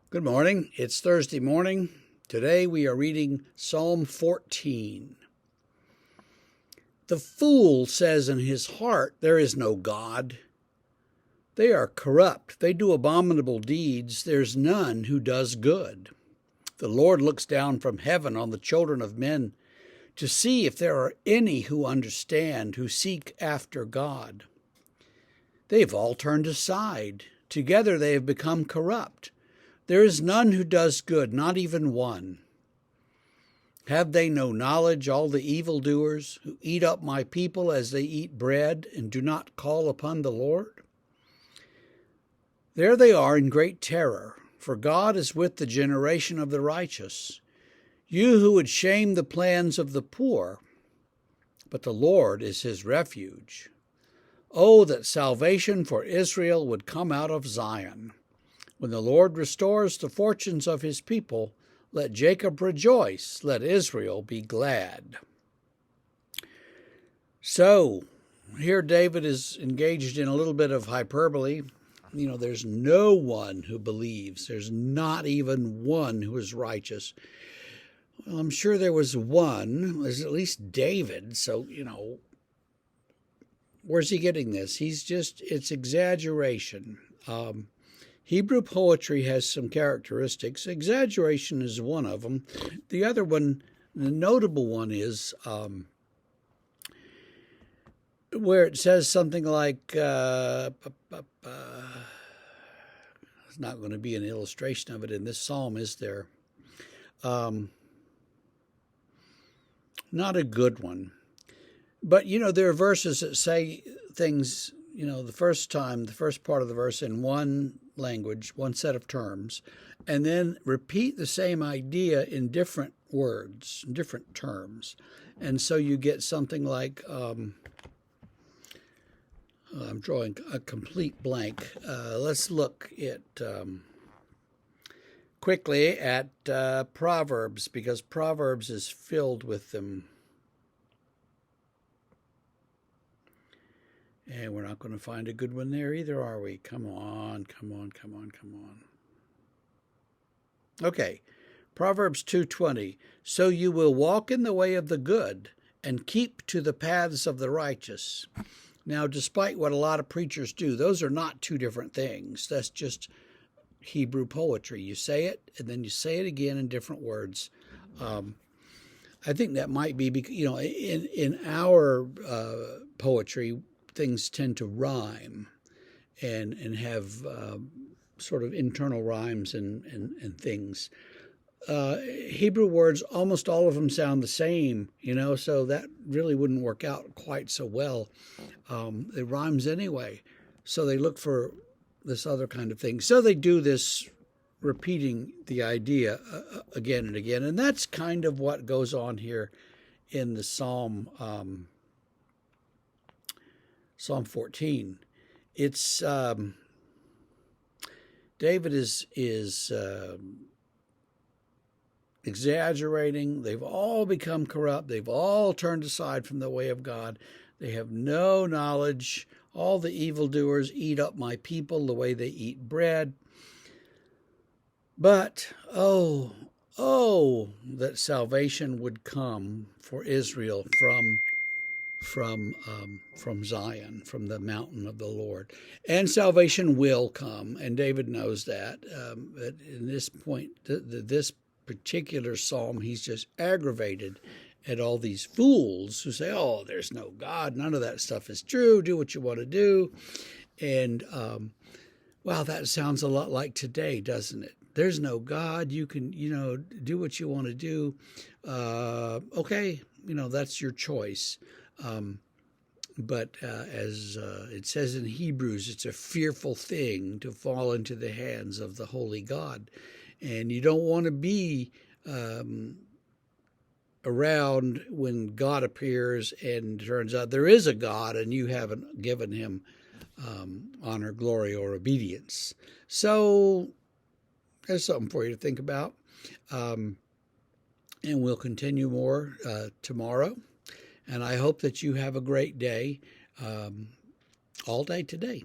Good morning. It's Thursday morning. Today we are reading Psalm 14. The fool says in his heart, "There is no God." They are corrupt. They do abominable deeds. There's none who does good. The Lord looks down from heaven on the children of men to see if there are any who understand, who seek after God. They have all turned aside. Together they have become corrupt. There is none who does good, not even one. Have they no knowledge, all the evildoers, who eat up my people as they eat bread and do not call upon the Lord? There they are in great terror, for God is with the generation of the righteous. You who would shame the plans of the poor, but the Lord is his refuge. Oh, that salvation for Israel would come out of Zion. When the Lord restores the fortunes of his people, let Jacob rejoice, let Israel be glad. So, here David is engaged in a little bit of hyperbole. There's no one who believes. There's not even one who is righteous. Well, I'm sure there was one. There's at least David. So, where's he getting this? It's exaggeration. Hebrew poetry has some characteristics. Exaggeration is one of them. The other one, the notable one, is where it says something like, it's not going to be an illustration of it in this psalm, is there? Not a good one. But, there are verses that say things, the first part of the verse in one language, one set of terms, and then repeat the same idea in different words, different terms. And so you get something like, I'm drawing a complete blank. Let's look at quickly at Proverbs, because Proverbs is filled with them. And we're not going to find a good one there either, are we? Come on. Okay, Proverbs 2:20. So you will walk in the way of the good and keep to the paths of the righteous. Now, despite what a lot of preachers do, those are not two different things. That's just Hebrew poetry. You say it, and then you say it again in different words. I think that might be, in our poetry, things tend to rhyme and have sort of internal rhymes and things. Hebrew words, almost all of them sound the same, so that really wouldn't work out quite so well. It rhymes anyway, so they look for this other kind of thing. So they do this, repeating the idea again and again, and that's kind of what goes on here in the Psalm 14. It's David is exaggerating. They've all become corrupt. They've all turned aside from the way of God. They have no knowledge. All the evildoers eat up my people the way they eat bread. But, oh, that salvation would come for Israel from Zion, from the mountain of the Lord. And salvation will come, and David knows that. At this point, this particular psalm, he's just aggravated at all these fools who say, oh, there's no God, none of that stuff is true, do what you want to do. And, wow, that sounds a lot like today, doesn't it? There's no God, you can, do what you want to do. Okay, that's your choice. But as it says in Hebrews, it's a fearful thing to fall into the hands of the holy God. And you don't want to be around when God appears and turns out there is a God and you haven't given him honor, glory, or obedience. So there's something for you to think about. And we'll continue more tomorrow. And I hope that you have a great day all day today.